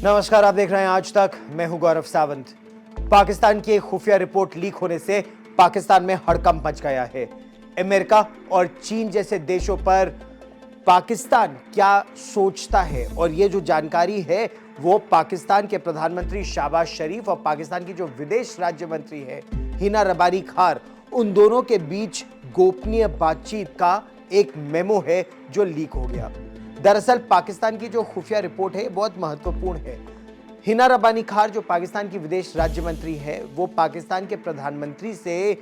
नमस्कार, आप देख रहे हैं आज तक। मैं हूं गौरव सावंत। पाकिस्तान की एक खुफिया रिपोर्ट लीक होने से पाकिस्तान में हड़कंप मच गया है। अमेरिका और चीन जैसे देशों पर पाकिस्तान क्या सोचता है, और ये जो जानकारी है वो पाकिस्तान के प्रधानमंत्री शहबाज शरीफ और पाकिस्तान की जो विदेश राज्य मंत्री है हिना रबानी खार, उन दोनों के बीच गोपनीय बातचीत का एक मेमो है जो लीक हो गया। दरअसल पाकिस्तान की जो खुफिया रिपोर्ट है बहुत महत्वपूर्ण है। हिना रबानी खार जो पाकिस्तान की विदेश राज्य मंत्री है, वो पाकिस्तान के प्रधानमंत्री से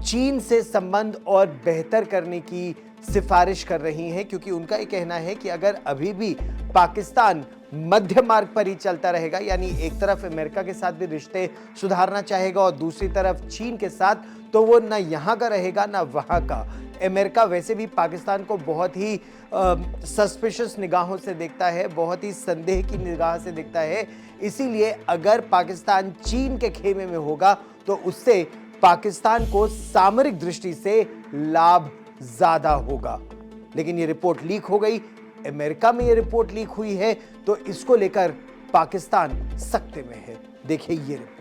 चीन से संबंध और बेहतर करने की सिफारिश कर रही हैं, क्योंकि उनका ये कहना है कि अगर अभी भी पाकिस्तान मध्य मार्ग पर ही चलता रहेगा, यानी एक तरफ अमेरिका के साथ भी रिश्ते सुधारना चाहेगा और दूसरी तरफ चीन के साथ, तो वो ना यहाँ का रहेगा ना वहाँ का। अमेरिका वैसे भी पाकिस्तान को बहुत ही सस्पिशियस निगाहों से देखता है, बहुत ही संदेह की निगाह से देखता है। इसीलिए अगर पाकिस्तान चीन के खेमे में होगा तो उससे पाकिस्तान को सामरिक दृष्टि से लाभ ज्यादा होगा। लेकिन ये रिपोर्ट लीक हो गई, अमेरिका में ये रिपोर्ट लीक हुई है, तो इसको लेकर पाकिस्तान सख्ते में है। देखिए ये रिपोर्ट।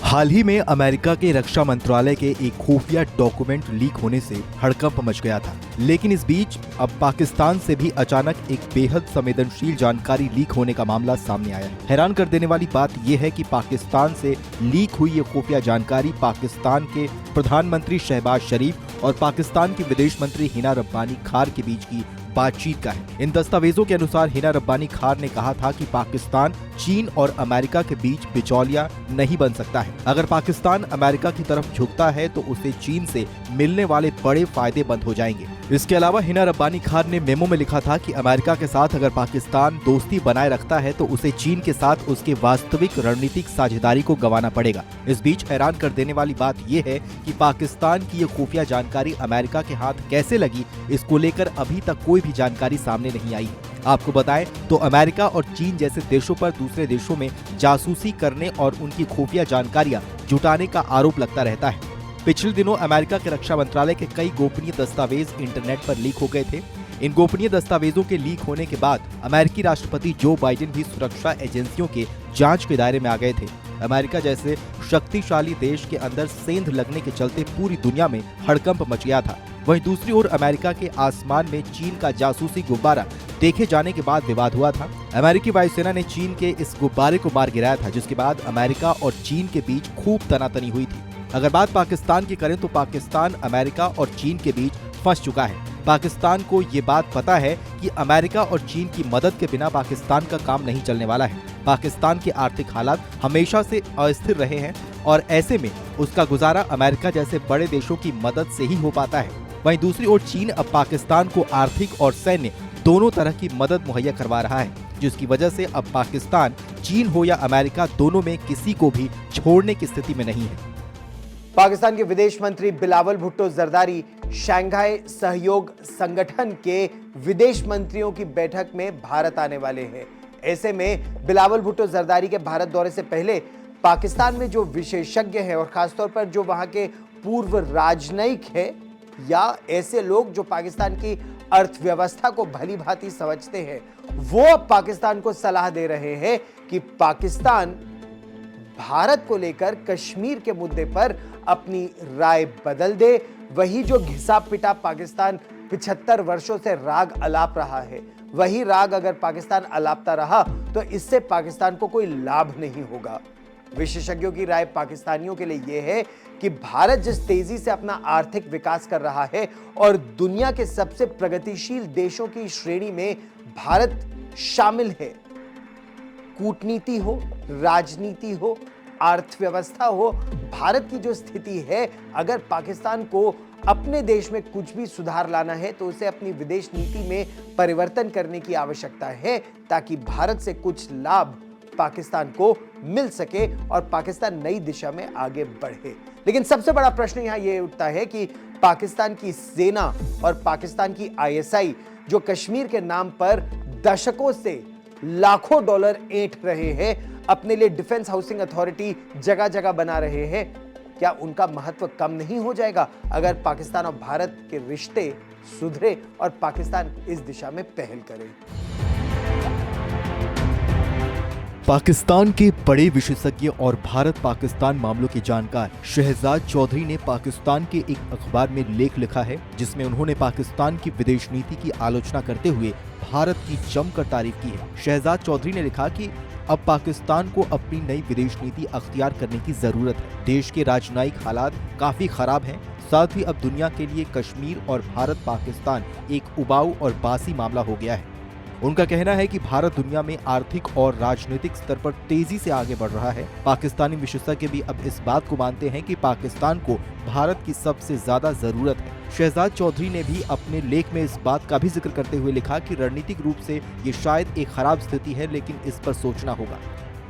हाल ही में अमेरिका के रक्षा मंत्रालय के एक खुफिया डॉक्यूमेंट लीक होने से हड़कंप मच गया था। लेकिन इस बीच अब पाकिस्तान से भी अचानक एक बेहद संवेदनशील जानकारी लीक होने का मामला सामने आया है। हैरान कर देने वाली बात यह है कि पाकिस्तान से लीक हुई ये खुफिया जानकारी पाकिस्तान के प्रधानमंत्री शहबाज शरीफ और पाकिस्तान की विदेश मंत्री हिना रब्बानी खार के बीच की बातचीत का है। इन दस्तावेजों के अनुसार हिना रब्बानी खार ने कहा था कि पाकिस्तान चीन और अमेरिका के बीच बिचौलिया नहीं बन सकता है। अगर पाकिस्तान अमेरिका की तरफ झुकता है तो उसे चीन से मिलने वाले बड़े फायदे बंद हो जाएंगे। इसके अलावा हिना रब्बानी खार ने मेमो में लिखा था कि अमेरिका के साथ अगर पाकिस्तान दोस्ती बनाए रखता है तो उसे चीन के साथ उसके वास्तविक रणनीतिक साझेदारी को गंवाना पड़ेगा। इस बीच हैरान कर देने वाली बात यह है कि पाकिस्तान की ये खुफिया जानकारी अमेरिका के हाथ कैसे लगी, इसको लेकर अभी तक कोई भी जानकारी सामने नहीं आई। आपको बताएं तो अमेरिका और चीन जैसे देशों पर दूसरे देशों में जासूसी करने और उनकी खुफिया जानकारियां जुटाने का आरोप लगता रहता है। पिछले दिनों अमेरिका के रक्षा मंत्रालय के कई गोपनीय दस्तावेज इंटरनेट पर लीक हो गए थे। इन गोपनीय दस्तावेजों के लीक होने के बाद अमेरिकी राष्ट्रपति जो बाइडेन भी सुरक्षा एजेंसियों के जांच के दायरे में आ गए थे। अमेरिका जैसे शक्तिशाली देश के अंदर सेंध लगने के चलते पूरी दुनिया में हड़कंप मच गया था। वहीं दूसरी ओर अमेरिका के आसमान में चीन का जासूसी गुब्बारा देखे जाने के बाद विवाद हुआ था। अमेरिकी वायुसेना ने चीन के इस गुब्बारे को मार गिराया था, जिसके बाद अमेरिका और चीन के बीच खूब तनातनी हुई थी। अगर बात पाकिस्तान की करें तो पाकिस्तान अमेरिका और चीन के बीच फंस चुका है। पाकिस्तान को ये बात पता है कि अमेरिका और चीन की मदद के बिना पाकिस्तान का काम नहीं चलने वाला है। पाकिस्तान के आर्थिक हालात हमेशा से अस्थिर रहे हैं और ऐसे में उसका गुजारा अमेरिका जैसे बड़े देशों की मदद से ही हो पाता है। वहीं दूसरी ओर चीन अब पाकिस्तान को आर्थिक और सैन्य दोनों तरह की मदद मुहैया करवा रहा है, जिसकी वजह से अब पाकिस्तान चीन हो या अमेरिका, दोनों में किसी को भी छोड़ने की स्थिति में नहीं है। पाकिस्तान के विदेश मंत्री बिलावल भुट्टो जरदारी शंघाई सहयोग संगठन के विदेश मंत्रियों की बैठक में भारत आने वाले हैं। ऐसे में बिलावल भुट्टो जरदारी के भारत दौरे से पहले पाकिस्तान में जो विशेषज्ञ हैं और खासतौर पर जो वहां के पूर्व राजनयिक हैं या ऐसे लोग जो पाकिस्तान की अर्थव्यवस्था को भली भांति समझते हैं, वो अब पाकिस्तान को सलाह दे रहे हैं कि पाकिस्तान भारत को लेकर कश्मीर के मुद्दे पर अपनी राय बदल दे। वही जो घिसा पिटा पाकिस्तान 75 वर्षों से राग अलाप रहा है, वही राग अगर पाकिस्तान अलापता रहा तो इससे पाकिस्तान को कोई लाभ नहीं होगा। विशेषज्ञों की राय पाकिस्तानियों के लिए यह है कि भारत जिस तेजी से अपना आर्थिक विकास कर रहा है और दुनिया के सबसे प्रगतिशील देशों की श्रेणी में भारत शामिल है, कूटनीति हो, राजनीति हो, अर्थव्यवस्था हो, भारत की जो स्थिति है, अगर पाकिस्तान को अपने देश में कुछ भी सुधार लाना है तो उसे अपनी विदेश नीति में परिवर्तन करने की आवश्यकता है, ताकि भारत से कुछ लाभ पाकिस्तान को मिल सके और पाकिस्तान नई दिशा में आगे बढ़े। लेकिन सबसे बड़ा प्रश्न यहां यह उठता है कि पाकिस्तान की सेना और पाकिस्तान की आईएसआई जो कश्मीर के नाम पर दशकों से लाखों डॉलर ऐंठ रहे हैं, अपने लिए डिफेंस हाउसिंग अथॉरिटी जगह जगह बना रहे हैं, क्या उनका महत्व कम नहीं हो जाएगा अगर पाकिस्तान और भारत के रिश्ते सुधरे और पाकिस्तान इस दिशा में पहल करे। पाकिस्तान के बड़े विशेषज्ञ और भारत पाकिस्तान मामलों के जानकार शहजाद चौधरी ने पाकिस्तान के एक अखबार में लेख लिखा है, जिसमें उन्होंने पाकिस्तान की विदेश नीति की आलोचना करते हुए भारत की जमकर तारीफ की है। शहजाद चौधरी ने लिखा कि अब पाकिस्तान को अपनी नई विदेश नीति अख्तियार करने की जरूरत है। देश के राजनयिक हालात काफी खराब हैं। साथ ही अब दुनिया के लिए कश्मीर और भारत पाकिस्तान एक उबाऊ और बासी मामला हो गया है। उनका कहना है कि भारत दुनिया में आर्थिक और राजनीतिक स्तर पर तेजी से आगे बढ़ रहा है। पाकिस्तानी विशेषज्ञ भी अब इस बात को मानते हैं कि पाकिस्तान को भारत की सबसे ज्यादा जरूरत है। शहजाद चौधरी ने भी अपने लेख में इस बात का भी जिक्र करते हुए लिखा कि रणनीतिक रूप से ये शायद एक खराब स्थिति है, लेकिन इस पर सोचना होगा।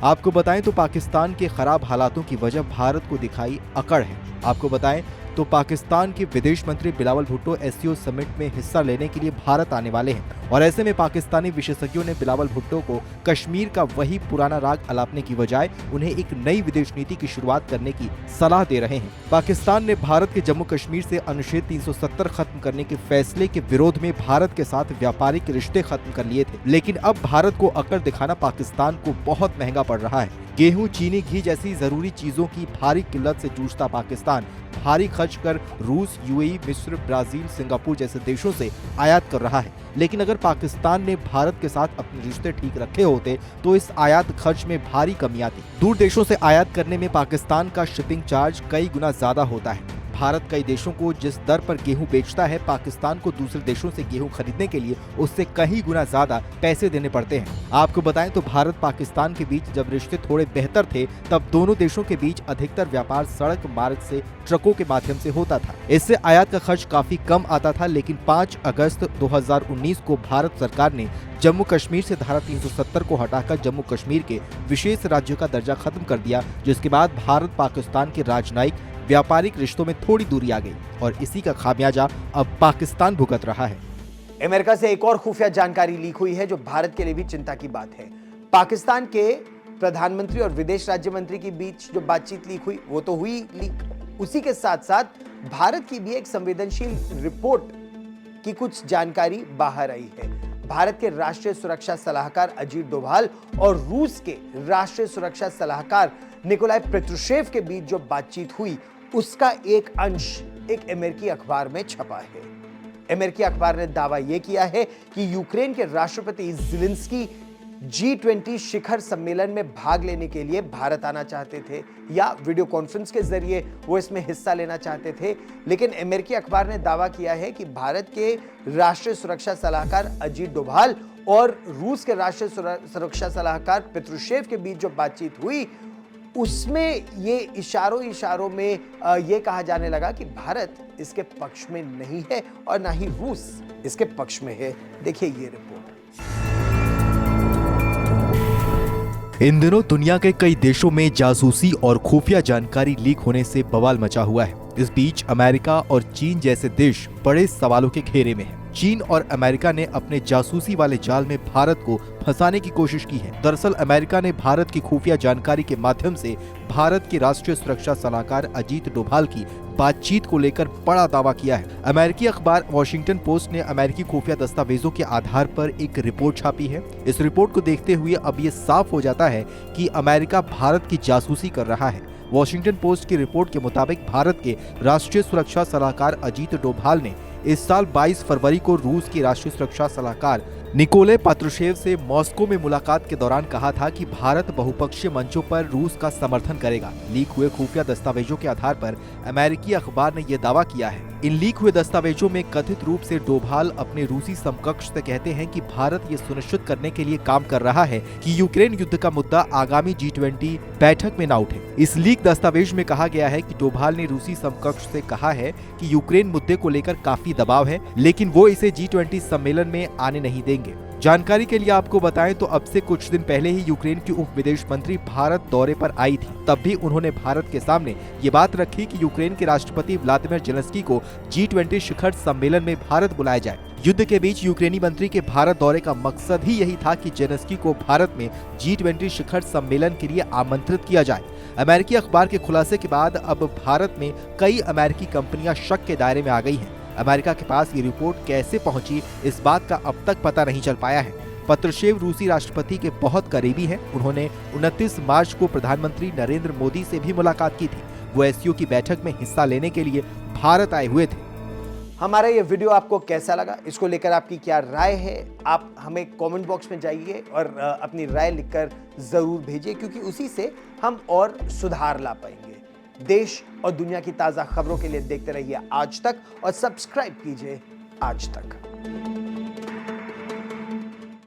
आपको बताएं तो पाकिस्तान के खराब हालातों की वजह भारत को दिखाई अकड़ है। आपको बताएं तो पाकिस्तान के विदेश मंत्री बिलावल भुट्टो एससीओ समिट में हिस्सा लेने के लिए भारत आने वाले हैं और ऐसे में पाकिस्तानी विशेषज्ञों ने बिलावल भुट्टो को कश्मीर का वही पुराना राग अलापने की बजाय उन्हें एक नई विदेश नीति की शुरुआत करने की सलाह दे रहे हैं। पाकिस्तान ने भारत के जम्मू कश्मीर से अनुच्छेद 370 खत्म करने के फैसले के विरोध में भारत के साथ व्यापारिक रिश्ते खत्म कर लिए थे, लेकिन अब भारत को अकड़ दिखाना पाकिस्तान को बहुत महंगा पड़ रहा है। गेहूं, चीनी, घी जैसी जरूरी चीजों की भारी किल्लत से जूझता पाकिस्तान भारी खर्च कर रूस, यूएई, मिस्र, ब्राजील, सिंगापुर जैसे देशों से आयात कर रहा है। लेकिन अगर पाकिस्तान ने भारत के साथ अपने रिश्ते ठीक रखे होते तो इस आयात खर्च में भारी कमी आती। दूर देशों से आयात करने में पाकिस्तान का शिपिंग चार्ज कई गुना ज्यादा होता है। भारत कई देशों को जिस दर पर गेहूं बेचता है, पाकिस्तान को दूसरे देशों से गेहूं खरीदने के लिए उससे कई गुना ज्यादा पैसे देने पड़ते हैं। आपको बताएं तो भारत पाकिस्तान के बीच जब रिश्ते थोड़े बेहतर थे, तब दोनों देशों के बीच अधिकतर व्यापार सड़क मार्ग से ट्रकों के माध्यम से होता था। इससे आयात का खर्च काफी कम आता था। लेकिन 5 अगस्त 2019 को भारत सरकार ने जम्मू कश्मीर से धारा 370 को हटाकर जम्मू कश्मीर के विशेष राज्य का दर्जा खत्म कर दिया, जिसके बाद भारत पाकिस्तान के राजनयिक व्यापारिक रिश्तों में थोड़ी दूरी आ गई और इसी का खामियाजा अब पाकिस्तान भुगत रहा है। अमेरिका से एक और खुफिया जानकारी लीक हुई है जो भारत के लिए भी चिंता की बात है। पाकिस्तान के प्रधानमंत्री और विदेश राज्य मंत्री के बीच जो बातचीत लीक हुई वो तो हुई लीक, उसी के साथ साथ भारत की भी एक संवेदनशील रिपोर्ट की कुछ जानकारी बाहर आई है। भारत के राष्ट्रीय सुरक्षा सलाहकार अजीत डोभाल और रूस के राष्ट्रीय सुरक्षा सलाहकार निकोलाई पेट्रुशेव के बीच जो बातचीत हुई उसका एक अंश एक अमेरिकी अखबार में छपा है। अमेरिकी अखबार ने दावा यह किया है कि यूक्रेन के राष्ट्रपति ज़ेलेंस्की G20 शिखर सम्मेलन में भाग लेने के लिए भारत आना चाहते थे या वीडियो कॉन्फ्रेंस के जरिए वो इसमें हिस्सा लेना चाहते थे। लेकिन अमेरिकी अखबार ने दावा किया है कि भारत के राष्ट्रीय सुरक्षा सलाहकार अजीत डोभाल और रूस के राष्ट्रीय सुरक्षा सलाहकार पेट्रुशेव के बीच जो बातचीत हुई उसमें ये इशारों में ये कहा जाने लगा कि भारत इसके पक्ष में नहीं है और ना ही रूस इसके पक्ष में है। देखिए ये रिपोर्ट। इन दिनों दुनिया के कई देशों में जासूसी और खुफिया जानकारी लीक होने से बवाल मचा हुआ है। इस बीच अमेरिका और चीन जैसे देश बड़े सवालों के घेरे में हैं। चीन और अमेरिका ने अपने जासूसी वाले जाल में भारत को फंसाने की कोशिश की है। दरअसल अमेरिका ने भारत की खुफिया जानकारी के माध्यम से भारत के राष्ट्रीय सुरक्षा सलाहकार अजीत डोभाल की बातचीत को लेकर बड़ा दावा किया है। अमेरिकी अखबार वॉशिंगटन पोस्ट ने अमेरिकी खुफिया दस्तावेजों के आधार पर एक रिपोर्ट छापी है। इस रिपोर्ट को देखते हुए अब ये साफ हो जाता है कि अमेरिका भारत की जासूसी कर रहा है। वॉशिंगटन पोस्ट की रिपोर्ट के मुताबिक भारत के राष्ट्रीय सुरक्षा सलाहकार अजीत डोभाल ने इस साल 22 फरवरी को रूस के राष्ट्रीय सुरक्षा सलाहकार निकोले पात्रुशेव से मॉस्को में मुलाकात के दौरान कहा था कि भारत बहुपक्षीय मंचों पर रूस का समर्थन करेगा। लीक हुए खुफिया दस्तावेजों के आधार पर अमेरिकी अखबार ने यह दावा किया है। इन लीक हुए दस्तावेजों में कथित रूप से डोभाल अपने रूसी समकक्ष से कहते हैं कि भारत ये सुनिश्चित करने के लिए काम कर रहा है कि यूक्रेन युद्ध का मुद्दा आगामी G20 बैठक में न उठे। इस लीक दस्तावेज में कहा गया है कि डोभाल ने रूसी समकक्ष से कहा है कि यूक्रेन मुद्दे को लेकर काफी दबाव है, लेकिन वो इसे G20 सम्मेलन में आने नहीं देंगे। जानकारी के लिए आपको बताएं तो अब से कुछ दिन पहले ही यूक्रेन की उप विदेश मंत्री भारत दौरे पर आई थी। तब भी उन्होंने भारत के सामने ये बात रखी कि यूक्रेन के राष्ट्रपति व्लादिमीर जेलेंस्की को G20 शिखर सम्मेलन में भारत बुलाया जाए। युद्ध के बीच यूक्रेनी मंत्री के भारत दौरे का मकसद ही यही था कि जेलेंस्की को भारत में G20 शिखर सम्मेलन के लिए आमंत्रित किया जाए। अमेरिकी अखबार के खुलासे के बाद अब भारत में कई अमेरिकी कंपनियां शक के दायरे में आ गई हैं। अमेरिका के पास ये रिपोर्ट कैसे पहुंची, इस बात का अब तक पता नहीं चल पाया है। पत्रुशेव रूसी राष्ट्रपति के बहुत करीबी हैं। उन्होंने 29 मार्च को प्रधानमंत्री नरेंद्र मोदी से भी मुलाकात की थी। वो एससीओ की बैठक में हिस्सा लेने के लिए भारत आए हुए थे। हमारा ये वीडियो आपको कैसा लगा, इसको लेकर आपकी क्या राय है, आप हमें कमेंट बॉक्स में जाइए और अपनी राय लिखकर जरूर भेजिए, क्योंकि उसी से हम और सुधार ला पाएंगे। देश और दुनिया की ताजा खबरों के लिए देखते रहिए आज तक और सब्सक्राइब कीजिए आज तक।